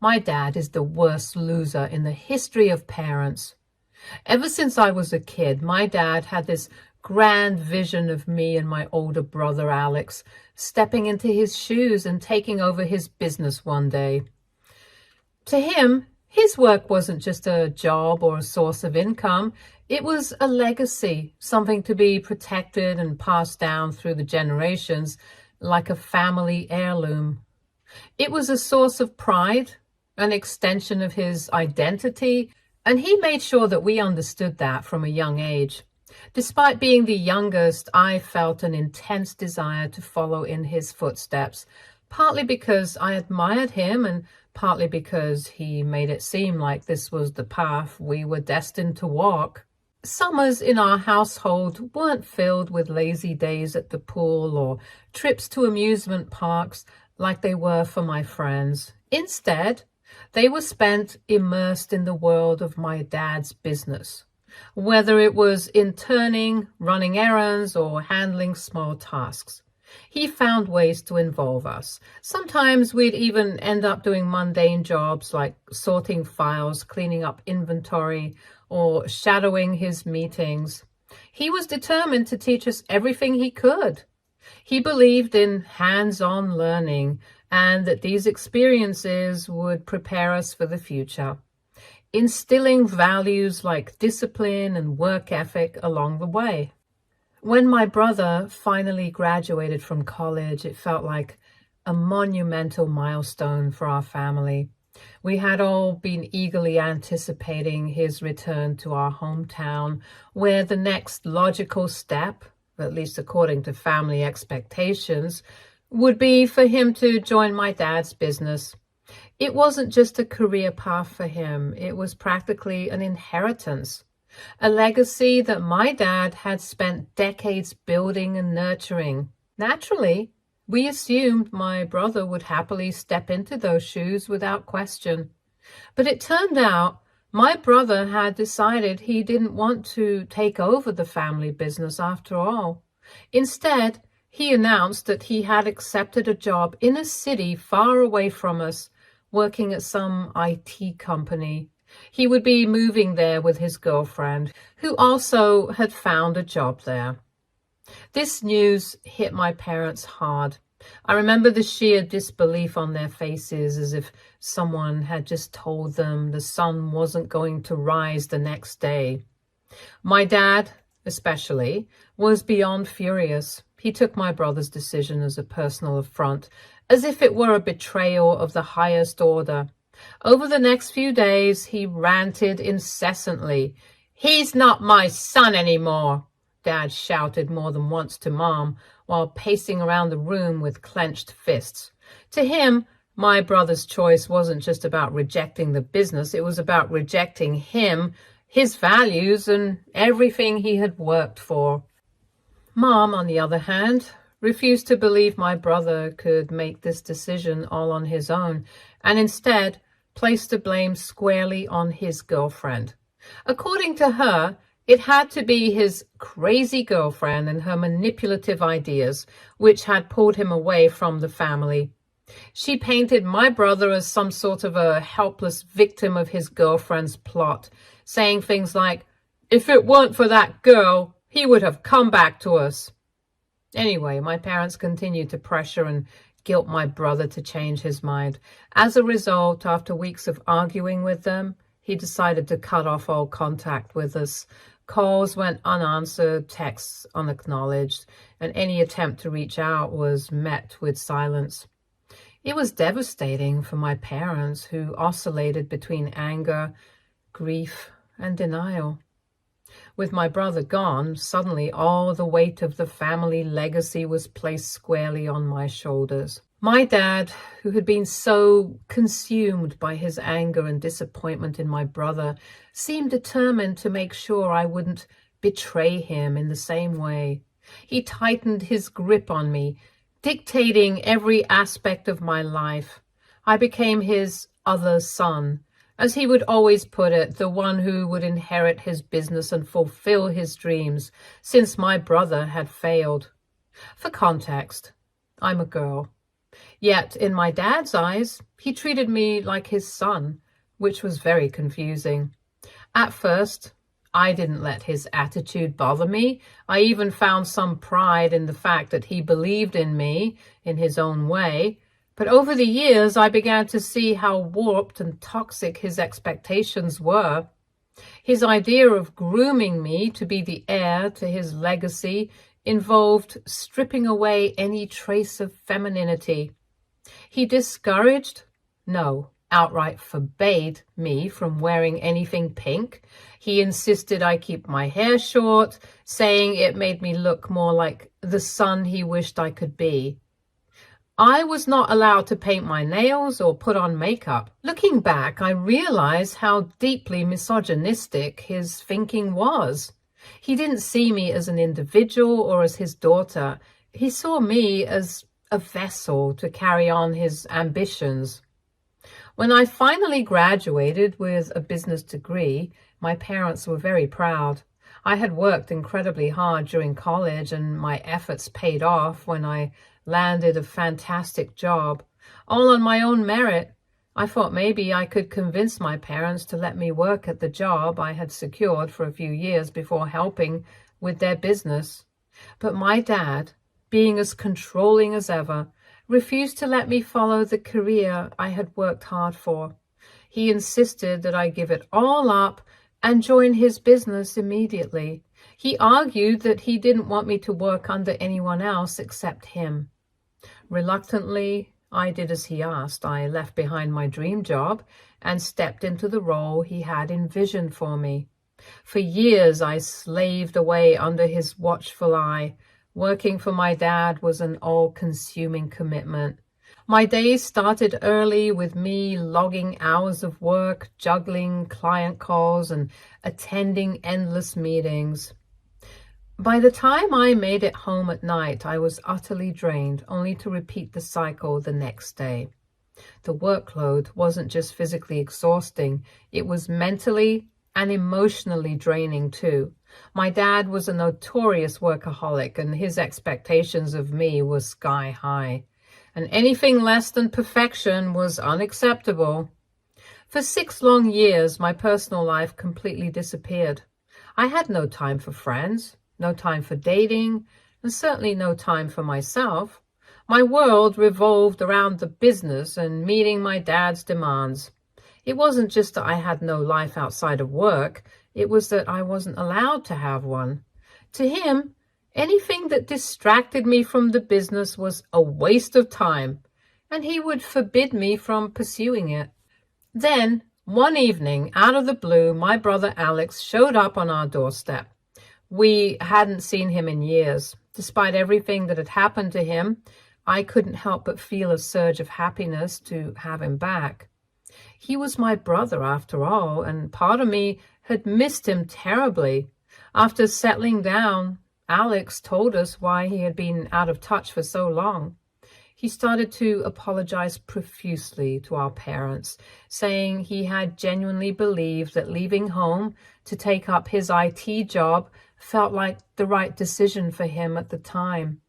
My dad is the worst loser in the history of parents. Ever since I was a kid, my dad had this grand vision of me and my older brother Alex stepping into his shoes and taking over his business one day. To him, his work wasn't just a job or a source of income. It was a legacy, something to be protected and passed down through the generations like a family heirloom. It was a source of pride, an extension of his identity, and he made sure that we understood that from a young age. Despite being the youngest, I felt an intense desire to follow in his footsteps, partly because I admired him and partly because he made it seem like this was the path we were destined to walk. Summers in our household weren't filled with lazy days at the pool or trips to amusement parks like they were for my friends. Instead, they were spent immersed in the world of my dad's business, whether it was interning, running errands, or handling small tasks. He found ways to involve us. Sometimes we'd even end up doing mundane jobs like sorting files, cleaning up inventory, or shadowing his meetings. He was determined to teach us everything he could. He believed in hands-on learning and that these experiences would prepare us for the future, instilling values like discipline and work ethic along the way. When my brother finally graduated from college, it felt like a monumental milestone for our family. We had all been eagerly anticipating his return to our hometown, where the next logical step, at least according to family expectations, would be for him to join my dad's business. It wasn't just a career path for him, it was practically an inheritance, a legacy that my dad had spent decades building and nurturing. Naturally, we assumed my brother would happily step into those shoes without question. But it turned out my brother had decided he didn't want to take over the family business after all. Instead, he announced that he had accepted a job in a city far away from us, working at some IT company. He would be moving there with his girlfriend, who also had found a job there. This news hit my parents hard. I remember the sheer disbelief on their faces, as if someone had just told them the sun wasn't going to rise the next day. My dad, especially, was beyond furious. He took my brother's decision as a personal affront, as if it were a betrayal of the highest order. Over the next few days, he ranted incessantly. "He's not my son anymore," Dad shouted more than once to Mom, while pacing around the room with clenched fists. To him, my brother's choice wasn't just about rejecting the business, it was about rejecting him, his values, and everything he had worked for. Mom, on the other hand, refused to believe my brother could make this decision all on his own, and instead placed the blame squarely on his girlfriend. According to her, it had to be his crazy girlfriend and her manipulative ideas which had pulled him away from the family. She painted my brother as some sort of a helpless victim of his girlfriend's plot, saying things like, "If it weren't for that girl, he would have come back to us." Anyway, my parents continued to pressure and guilt my brother to change his mind. As a result, after weeks of arguing with them, he decided to cut off all contact with us. Calls went unanswered, texts unacknowledged, and any attempt to reach out was met with silence. It was devastating for my parents, who oscillated between anger, grief, and denial. With my brother gone, suddenly all the weight of the family legacy was placed squarely on my shoulders. My dad, who had been so consumed by his anger and disappointment in my brother, seemed determined to make sure I wouldn't betray him in the same way. He tightened his grip on me, dictating every aspect of my life. I became his other son, as he would always put it, the one who would inherit his business and fulfill his dreams, since my brother had failed. For context, I'm a girl. Yet, in my dad's eyes, he treated me like his son, which was very confusing. At first, I didn't let his attitude bother me. I even found some pride in the fact that he believed in me in his own way. But over the years, I began to see how warped and toxic his expectations were. His idea of grooming me to be the heir to his legacy involved stripping away any trace of femininity. He discouraged, no, outright forbade me from wearing anything pink. He insisted I keep my hair short, saying it made me look more like the son he wished I could be. I was not allowed to paint my nails or put on makeup. Looking back, I realize how deeply misogynistic his thinking was. He didn't see me as an individual or as his daughter. He saw me as a vessel to carry on his ambitions. When I finally graduated with a business degree, my parents were very proud. I had worked incredibly hard during college, and my efforts paid off when I landed a fantastic job, all on my own merit. I thought maybe I could convince my parents to let me work at the job I had secured for a few years before helping with their business. But my dad, being as controlling as ever, refused to let me follow the career I had worked hard for. He insisted that I give it all up and join his business immediately. He argued that he didn't want me to work under anyone else except him. Reluctantly, I did as he asked. I left behind my dream job and stepped into the role he had envisioned for me. For years, I slaved away under his watchful eye. Working for my dad was an all-consuming commitment. My days started early with me logging hours of work, juggling client calls, and attending endless meetings. By the time I made it home at night, I was utterly drained, only to repeat the cycle the next day. The workload wasn't just physically exhausting, it was mentally and emotionally draining too. My dad was a notorious workaholic, and his expectations of me were sky high. And anything less than perfection was unacceptable. For 6 long years, my personal life completely disappeared. I had no time for friends, no time for dating, and certainly no time for myself. My world revolved around the business and meeting my dad's demands. It wasn't just that I had no life outside of work, it was that I wasn't allowed to have one. To him, anything that distracted me from the business was a waste of time, and he would forbid me from pursuing it. Then, one evening, out of the blue, my brother Alex showed up on our doorstep. We hadn't seen him in years. Despite everything that had happened to him, I couldn't help but feel a surge of happiness to have him back. He was my brother after all, and part of me had missed him terribly. After settling down, Alex told us why he had been out of touch for so long. He started to apologize profusely to our parents, saying he had genuinely believed that leaving home to take up his IT job felt like the right decision for him at the time.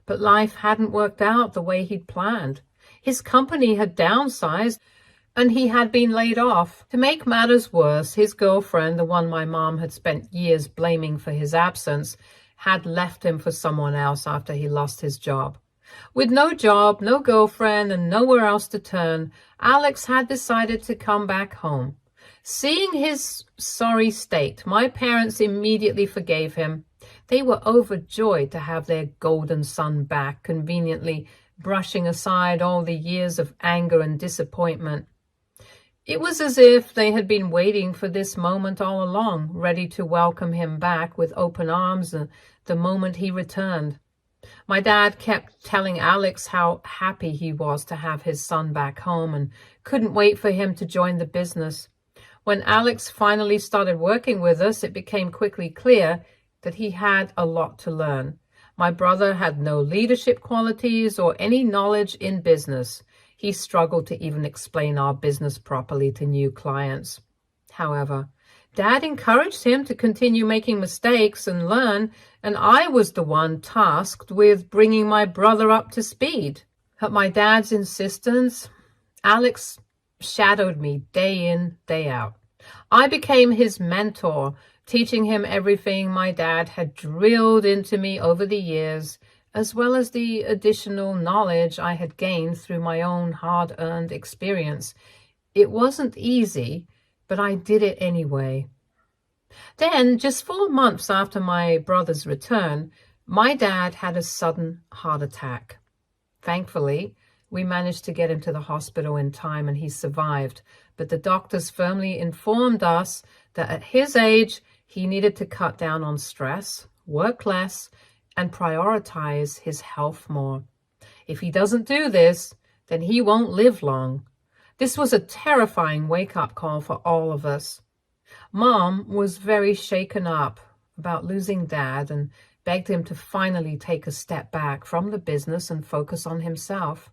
But life hadn't worked out the way he'd planned. His company had downsized, and he had been laid off. To make matters worse, his girlfriend, the one my mom had spent years blaming for his absence, had left him for someone else after he lost his job. With no job, no girlfriend, and nowhere else to turn, Alex had decided to come back home. Seeing his sorry state, my parents immediately forgave him. They were overjoyed to have their golden son back, conveniently brushing aside all the years of anger and disappointment. It was as if they had been waiting for this moment all along, ready to welcome him back with open arms the moment he returned. My dad kept telling Alex how happy he was to have his son back home and couldn't wait for him to join the business. When Alex finally started working with us, it became quickly clear that he had a lot to learn. My brother had no leadership qualities or any knowledge in business. He struggled to even explain our business properly to new clients. However, Dad encouraged him to continue making mistakes and learn, and I was the one tasked with bringing my brother up to speed. At my dad's insistence, Alex shadowed me day in, day out. I became his mentor, teaching him everything my dad had drilled into me over the years, as well as the additional knowledge I had gained through my own hard-earned experience. It wasn't easy, but I did it anyway. Then, just 4 months after my brother's return, my dad had a sudden heart attack. Thankfully, we managed to get him to the hospital in time and he survived, but the doctors firmly informed us that at his age, he needed to cut down on stress, work less, and prioritize his health more. If he doesn't do this, then he won't live long. This was a terrifying wake-up call for all of us. Mom was very shaken up about losing Dad and begged him to finally take a step back from the business and focus on himself.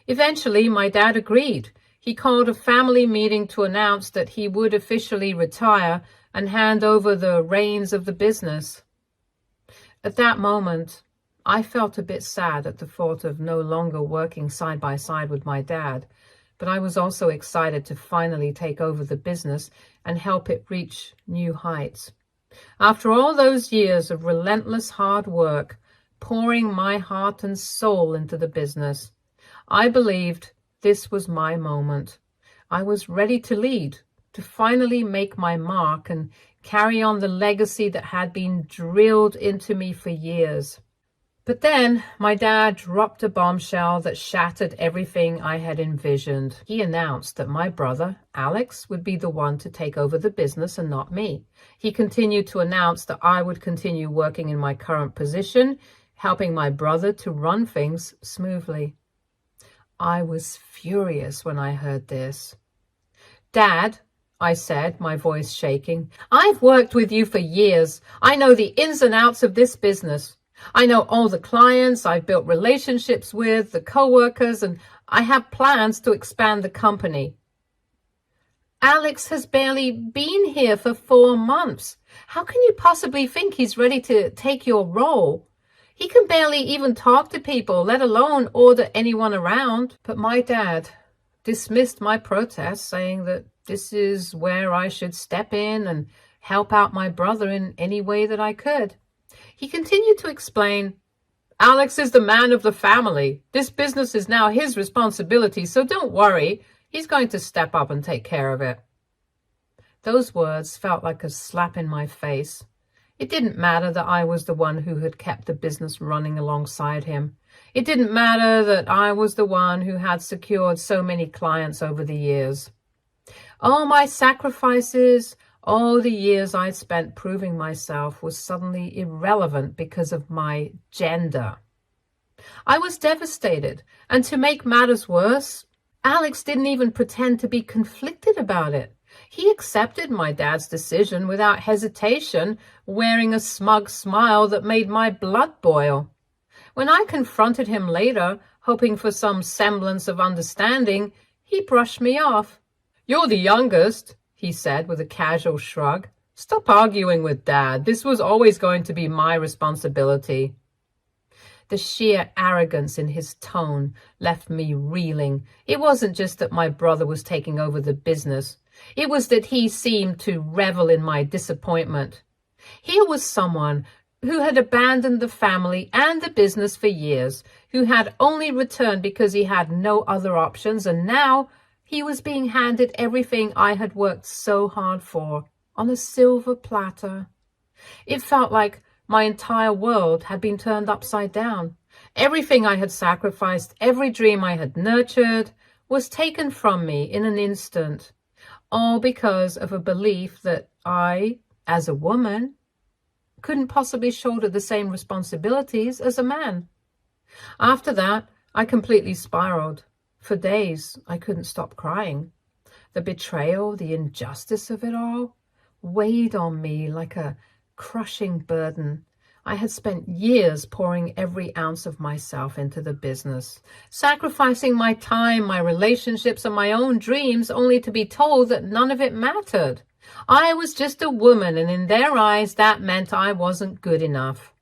Eventually, my dad agreed. He called a family meeting to announce that he would officially retire and hand over the reins of the business. At that moment, I felt a bit sad at the thought of no longer working side by side with my dad, but I was also excited to finally take over the business and help it reach new heights. After all those years of relentless hard work, pouring my heart and soul into the business, I believed this was my moment. I was ready to lead, to finally make my mark and carry on the legacy that had been drilled into me for years. But then my dad dropped a bombshell that shattered everything I had envisioned. He announced that my brother, Alex, would be the one to take over the business and not me. He continued to announce that I would continue working in my current position, helping my brother to run things smoothly. I was furious when I heard this. "Dad," I said, my voice shaking, "I've worked with you for years. I know the ins and outs of this business. I know all the clients I've built relationships with, the co-workers, and I have plans to expand the company. Alex has barely been here for 4 months. How can you possibly think he's ready to take your role? He can barely even talk to people, let alone order anyone around." But my dad dismissed my protest, saying that this is where I should step in and help out my brother in any way that I could. He continued to explain, "Alex is the man of the family. This business is now his responsibility, so don't worry. He's going to step up and take care of it." Those words felt like a slap in my face. It didn't matter that I was the one who had kept the business running alongside him. It didn't matter that I was the one who had secured so many clients over the years. All my sacrifices, all the years I'd spent proving myself was suddenly irrelevant because of my gender. I was devastated, and to make matters worse, Alex didn't even pretend to be conflicted about it. He accepted my dad's decision without hesitation, wearing a smug smile that made my blood boil. When I confronted him later, hoping for some semblance of understanding, he brushed me off. "You're the youngest," he said with a casual shrug. "Stop arguing with Dad. This was always going to be my responsibility." The sheer arrogance in his tone left me reeling. It wasn't just that my brother was taking over the business. It was that he seemed to revel in my disappointment. Here was someone who had abandoned the family and the business for years, who had only returned because he had no other options, and now he was being handed everything I had worked so hard for, on a silver platter. It felt like my entire world had been turned upside down. Everything I had sacrificed, every dream I had nurtured, was taken from me in an instant, all because of a belief that I, as a woman, couldn't possibly shoulder the same responsibilities as a man. After that, I completely spiraled. For days, I couldn't stop crying. The betrayal, the injustice of it all, weighed on me like a crushing burden. I had spent years pouring every ounce of myself into the business, sacrificing my time, my relationships, and my own dreams, only to be told that none of it mattered. I was just a woman, and in their eyes, that meant I wasn't good enough.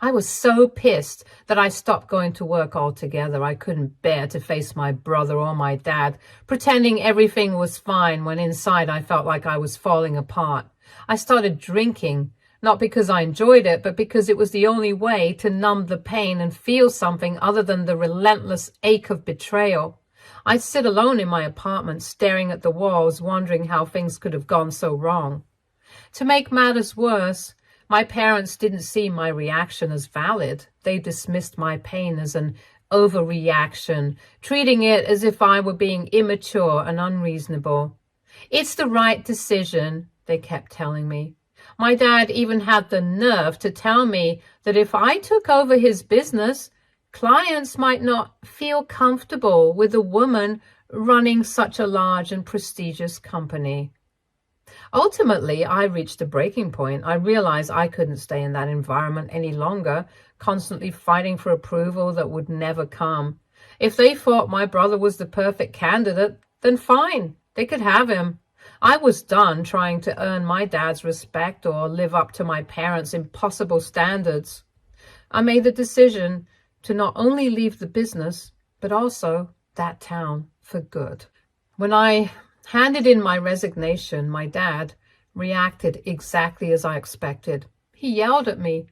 I was so pissed that I stopped going to work altogether. I couldn't bear to face my brother or my dad, pretending everything was fine when inside I felt like I was falling apart. I started drinking, not because I enjoyed it, but because it was the only way to numb the pain and feel something other than the relentless ache of betrayal. I'd sit alone in my apartment, staring at the walls, wondering how things could have gone so wrong. To make matters worse, my parents didn't see my reaction as valid. They dismissed my pain as an overreaction, treating it as if I were being immature and unreasonable. It's the right decision, they kept telling me. My dad even had the nerve to tell me that if I took over his business, clients might not feel comfortable with a woman running such a large and prestigious company. Ultimately, I reached a breaking point. I realized I couldn't stay in that environment any longer, constantly fighting for approval that would never come. If they thought my brother was the perfect candidate, then fine, they could have him. I was done trying to earn my dad's respect or live up to my parents' impossible standards. I made the decision to not only leave the business, but also that town for good. When I handed in my resignation, my dad reacted exactly as I expected. He yelled at me,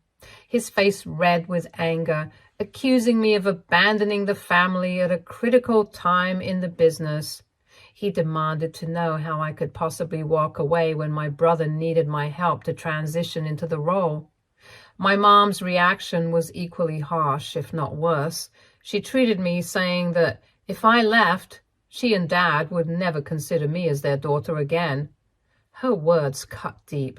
his face red with anger, accusing me of abandoning the family at a critical time in the business. He demanded to know how I could possibly walk away when my brother needed my help to transition into the role. My mom's reaction was equally harsh, if not worse. She treated me, saying that if I left, she and Dad would never consider me as their daughter again. Her words cut deep,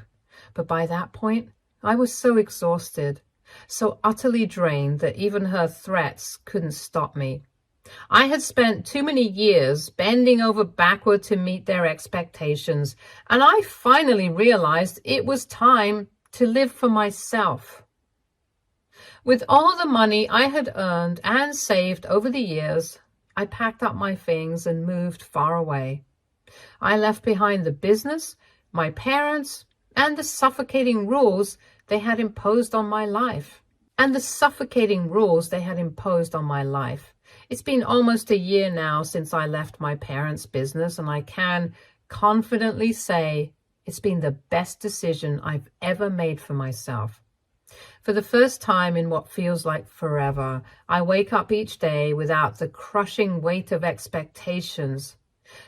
but by that point, I was so exhausted, so utterly drained that even her threats couldn't stop me. I had spent too many years bending over backward to meet their expectations, and I finally realized it was time to live for myself. With all the money I had earned and saved over the years, I packed up my things and moved far away. I left behind the business, my parents, and the suffocating rules they had imposed on my life. It's been almost a year now since I left my parents' business, and I can confidently say it's been the best decision I've ever made for myself. For the first time in what feels like forever, I wake up each day without the crushing weight of expectations,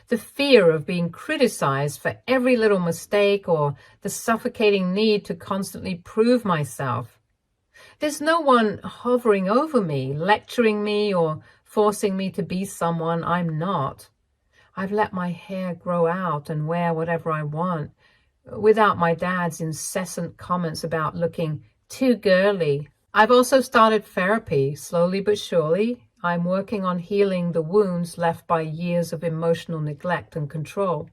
the fear of being criticized for every little mistake, or the suffocating need to constantly prove myself. There's no one hovering over me, lecturing me, or forcing me to be someone I'm not. I've let my hair grow out and wear whatever I want, without my dad's incessant comments about looking too girly. I've also started therapy. Slowly but surely, I'm working on healing the wounds left by years of emotional neglect and control.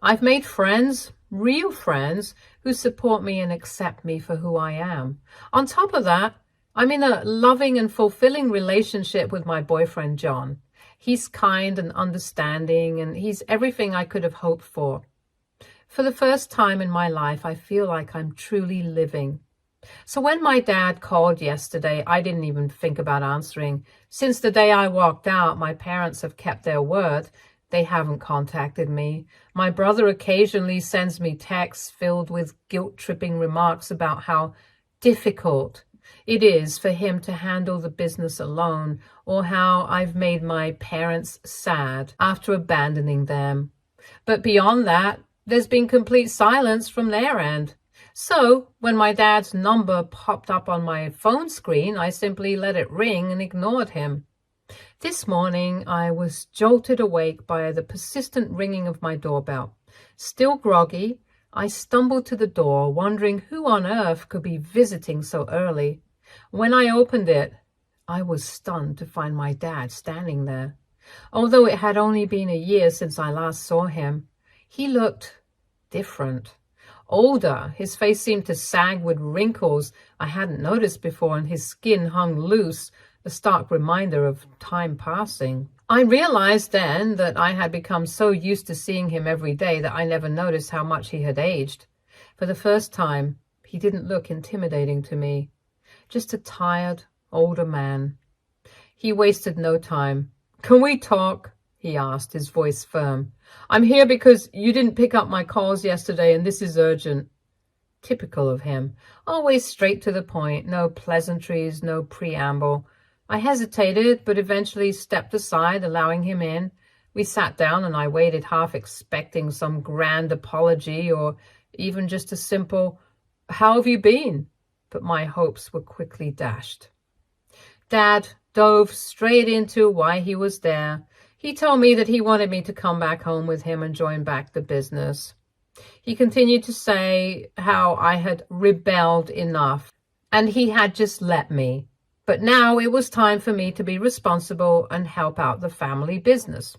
I've made friends, real friends, who support me and accept me for who I am. On top of that, I'm in a loving and fulfilling relationship with my boyfriend, John. He's kind and understanding, and he's everything I could have hoped for. For the first time in my life, I feel like I'm truly living. So when my dad called yesterday, I didn't even think about answering. Since the day I walked out, my parents have kept their word. They haven't contacted me. My brother occasionally sends me texts filled with guilt-tripping remarks about how difficult it is for him to handle the business alone, or how I've made my parents sad after abandoning them. But beyond that, there's been complete silence from their end. So when my dad's number popped up on my phone screen, I simply let it ring and ignored him. This morning, I was jolted awake by the persistent ringing of my doorbell. Still groggy, I stumbled to the door, wondering who on earth could be visiting so early. When I opened it, I was stunned to find my dad standing there. Although it had only been a year since I last saw him, he looked different. Older, his face seemed to sag with wrinkles I hadn't noticed before, and his skin hung loose, a stark reminder of time passing. I realized then that I had become so used to seeing him every day that I never noticed how much he had aged. For the first time, he didn't look intimidating to me. just a tired, older man. He wasted no time. "Can we talk?" he asked, his voice firm. "I'm here because you didn't pick up my calls yesterday, and this is urgent." Typical of him. Always straight to the point, no pleasantries, no preamble. I hesitated, but eventually stepped aside, allowing him in. We sat down, and I waited, half expecting some grand apology or even just a simple, "How have you been?" But my hopes were quickly dashed. Dad dove straight into why he was there. He told me that he wanted me to come back home with him and join back the business. He continued to say how I had rebelled enough, and he had just let me. But now it was time for me to be responsible and help out the family business.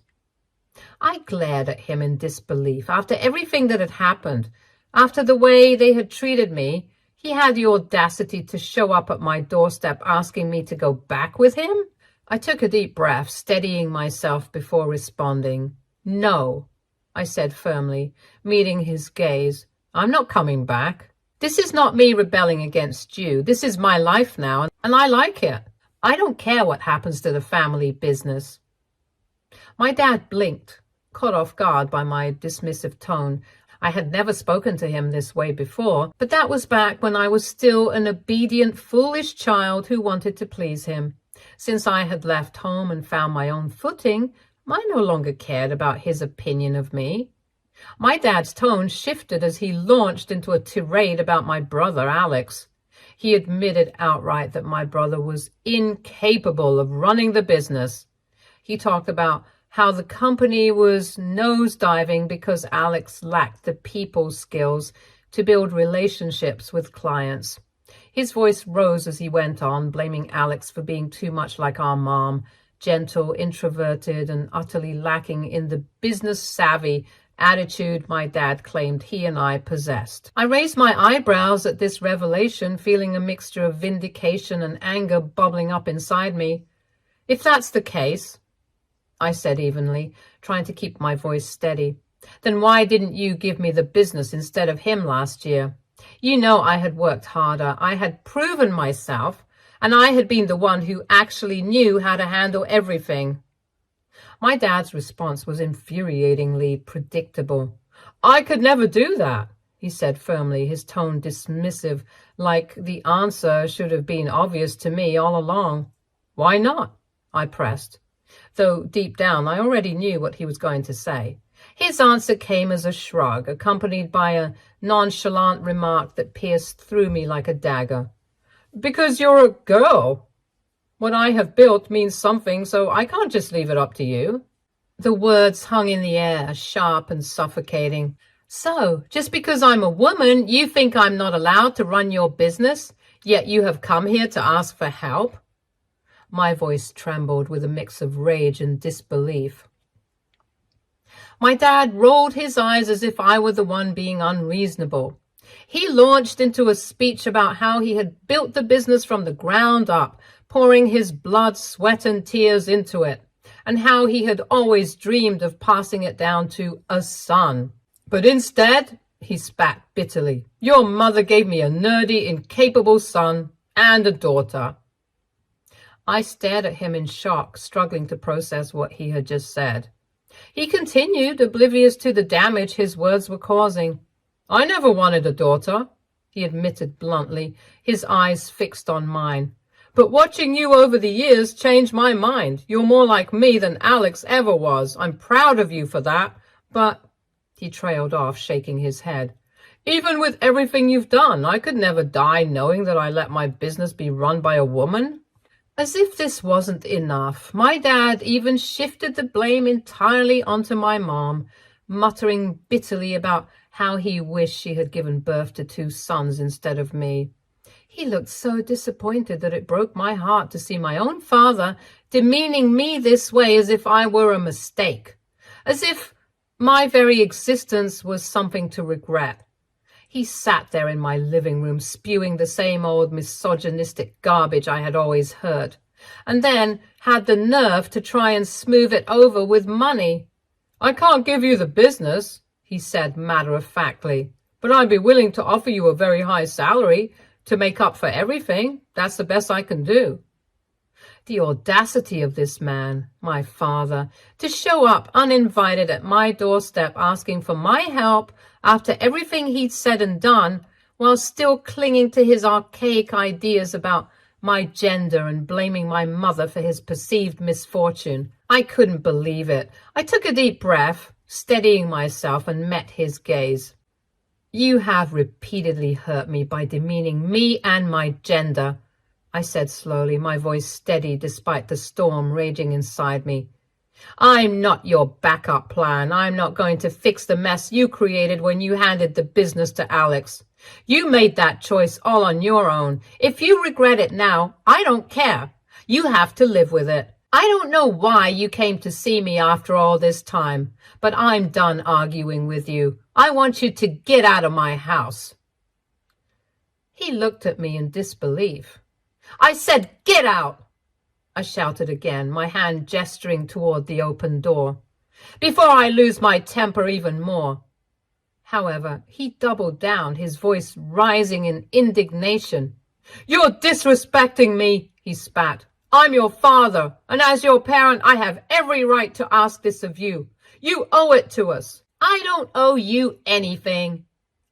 I glared at him in disbelief. After everything that had happened, after the way they had treated me, he had the audacity to show up at my doorstep asking me to go back with him? I took a deep breath, steadying myself before responding. "No," I said firmly, meeting his gaze. "I'm not coming back. This is not me rebelling against you. This is my life now, and I like it. I don't care what happens to the family business." My dad blinked, caught off guard by my dismissive tone. I had never spoken to him this way before, but that was back when I was still an obedient, foolish child who wanted to please him. Since I had left home and found my own footing, I no longer cared about his opinion of me. My dad's tone shifted as he launched into a tirade about my brother, Alex. He admitted outright that my brother was incapable of running the business. He talked about how the company was nosediving because Alex lacked the people skills to build relationships with clients. His voice rose as he went on, blaming Alex for being too much like our mom, gentle, introverted, and utterly lacking in the business-savvy attitude my dad claimed he and I possessed. I raised my eyebrows at this revelation, feeling a mixture of vindication and anger bubbling up inside me. "If that's the case," I said evenly, trying to keep my voice steady, "then why didn't you give me the business instead of him last year? You know I had worked harder, I had proven myself, and I had been the one who actually knew how to handle everything." My dad's response was infuriatingly predictable. "I could never do that," he said firmly, his tone dismissive, like the answer should have been obvious to me all along. "Why not?" I pressed, though deep down I already knew what he was going to say. His answer came as a shrug, accompanied by a nonchalant remark that pierced through me like a dagger. "Because you're a girl. What I have built means something, so I can't just leave it up to you." The words hung in the air, sharp and suffocating. "So, just because I'm a woman, you think I'm not allowed to run your business, yet you have come here to ask for help?" My voice trembled with a mix of rage and disbelief. My dad rolled his eyes as if I were the one being unreasonable. He launched into a speech about how he had built the business from the ground up, pouring his blood, sweat, and tears into it, and how he had always dreamed of passing it down to a son. "But instead," he spat bitterly, "your mother gave me a nerdy, incapable son and a daughter." I stared at him in shock, struggling to process what he had just said. He continued, oblivious to the damage his words were causing. "I never wanted a daughter," he admitted bluntly, his eyes fixed on mine. "But watching you over the years changed my mind. You're more like me than Alex ever was. I'm proud of you for that. But," he trailed off, shaking his head, "even with everything you've done, I could never die knowing that I let my business be run by a woman." As if this wasn't enough, my dad even shifted the blame entirely onto my mom, muttering bitterly about how he wished she had given birth to 2 sons instead of me. He looked so disappointed that it broke my heart to see my own father demeaning me this way, as if I were a mistake, as if my very existence was something to regret. He sat there in my living room, spewing the same old misogynistic garbage I had always heard, and then had the nerve to try and smooth it over with money. "I can't give you the business," he said matter-of-factly, "but I'd be willing to offer you a very high salary to make up for everything. That's the best I can do. The audacity of this man, my father, to show up uninvited at my doorstep asking for my help after everything he'd said and done, while still clinging to his archaic ideas about my gender and blaming my mother for his perceived misfortune. I couldn't believe it. I took a deep breath, steadying myself, and met his gaze. You have repeatedly hurt me by demeaning me and my gender, I said slowly, my voice steady despite the storm raging inside me. I'm not your backup plan. I'm not going to fix the mess you created when you handed the business to Alex. You made that choice all on your own. If you regret it now, I don't care. You have to live with it. I don't know why you came to see me after all this time, but I'm done arguing with you. I want you to get out of my house. He looked at me in disbelief. I said, get out, I shouted again, my hand gesturing toward the open door, before I lose my temper even more. However, he doubled down, his voice rising in indignation. You're disrespecting me, he spat. I'm your father, and as your parent, I have every right to ask this of you. You owe it to us. I don't owe you anything,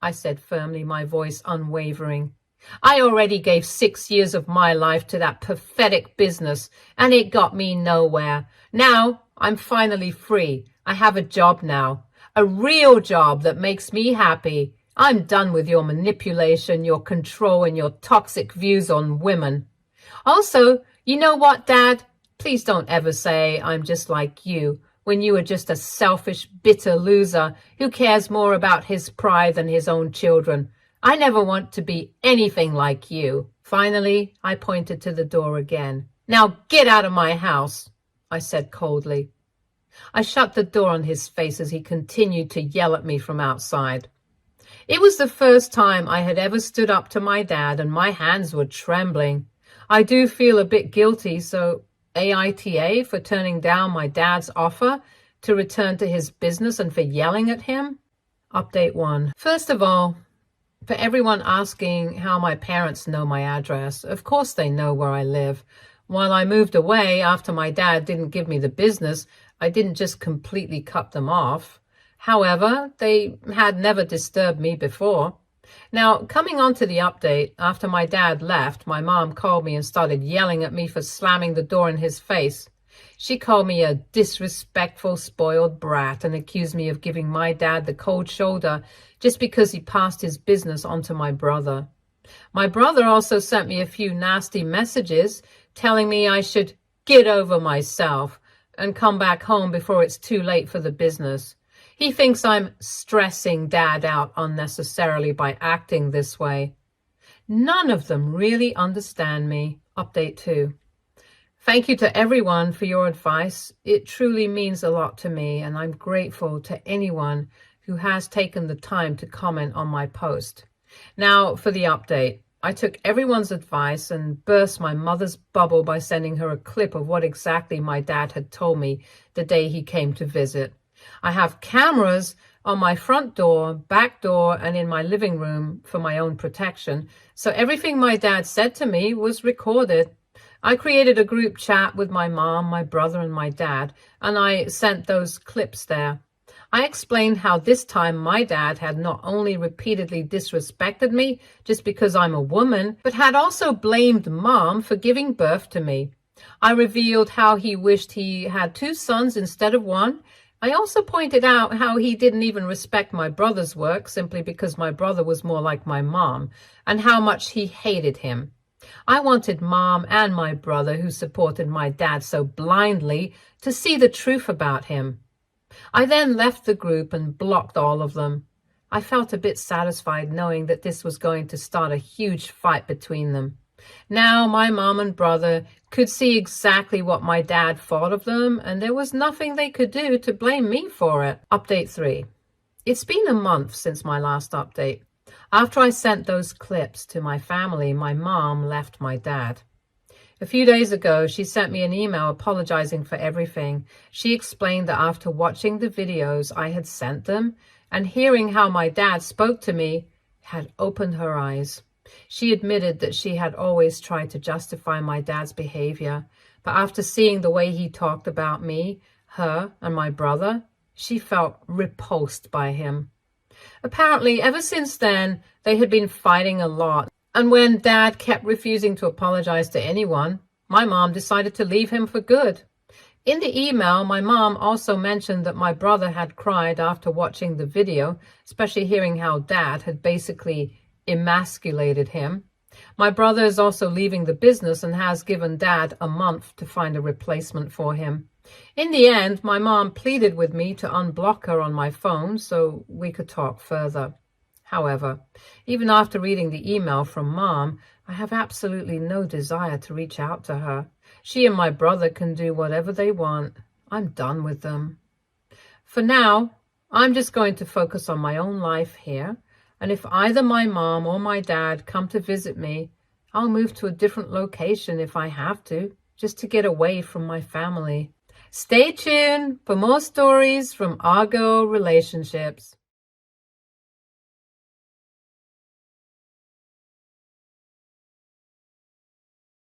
I said firmly, my voice unwavering. I already gave 6 years of my life to that pathetic business, and it got me nowhere. Now I'm finally free. I have a job now, a real job that makes me happy. I'm done with your manipulation, your control, and your toxic views on women. Also, you know what, Dad? Please don't ever say I'm just like you, when you are just a selfish, bitter loser who cares more about his pride than his own children. I never want to be anything like you. Finally, I pointed to the door again. Now get out of my house, I said coldly. I shut the door on his face as he continued to yell at me from outside. It was the first time I had ever stood up to my dad, and my hands were trembling. I do feel a bit guilty, so AITA for turning down my dad's offer to return to his business and for yelling at him. Update 1. First of all, for everyone asking how my parents know my address, of course they know where I live. While I moved away after my dad didn't give me the business, I didn't just completely cut them off. However, they had never disturbed me before. Now, coming on to the update, after my dad left, my mom called me and started yelling at me for slamming the door in his face. She called me a disrespectful, spoiled brat and accused me of giving my dad the cold shoulder just because he passed his business on to my brother. My brother also sent me a few nasty messages telling me I should get over myself and come back home before it's too late for the business. He thinks I'm stressing Dad out unnecessarily by acting this way. None of them really understand me. Update 2. Thank you to everyone for your advice. It truly means a lot to me, and I'm grateful to anyone who has taken the time to comment on my post. Now for the update. I took everyone's advice and burst my mother's bubble by sending her a clip of what exactly my dad had told me the day he came to visit. I have cameras on my front door, back door, and in my living room for my own protection, so everything my dad said to me was recorded. I created a group chat with my mom, my brother, and my dad, and I sent those clips there. I explained how this time my dad had not only repeatedly disrespected me just because I'm a woman, but had also blamed Mom for giving birth to me. I revealed how he wished he had 2 sons instead of 1. I also pointed out how he didn't even respect my brother's work simply because my brother was more like my mom, and how much he hated him. I wanted Mom and my brother, who supported my dad so blindly, to see the truth about him. I then left the group and blocked all of them. I felt a bit satisfied knowing that this was going to start a huge fight between them. Now my mom and brother could see exactly what my dad thought of them, and there was nothing they could do to blame me for it. Update 3. It's been a month since my last update. After I sent those clips to my family, my mom left my dad. A few days ago, she sent me an email apologizing for everything. She explained that after watching the videos I had sent them and hearing how my dad spoke to me, had opened her eyes. She admitted that she had always tried to justify my dad's behavior, but after seeing the way he talked about me, her, and my brother, she felt repulsed by him. Apparently, ever since then, they had been fighting a lot, and when Dad kept refusing to apologize to anyone, my mom decided to leave him for good. In the email, my mom also mentioned that my brother had cried after watching the video, especially hearing how Dad had basically emasculated him. My brother is also leaving the business and has given Dad a month to find a replacement for him. In the end, my mom pleaded with me to unblock her on my phone so we could talk further. However, even after reading the email from Mom, I have absolutely no desire to reach out to her. She and my brother can do whatever they want. I'm done with them. For now, I'm just going to focus on my own life here, and if either my mom or my dad come to visit me, I'll move to a different location if I have to, just to get away from my family. Stay tuned for more stories from Our Girl Relationships.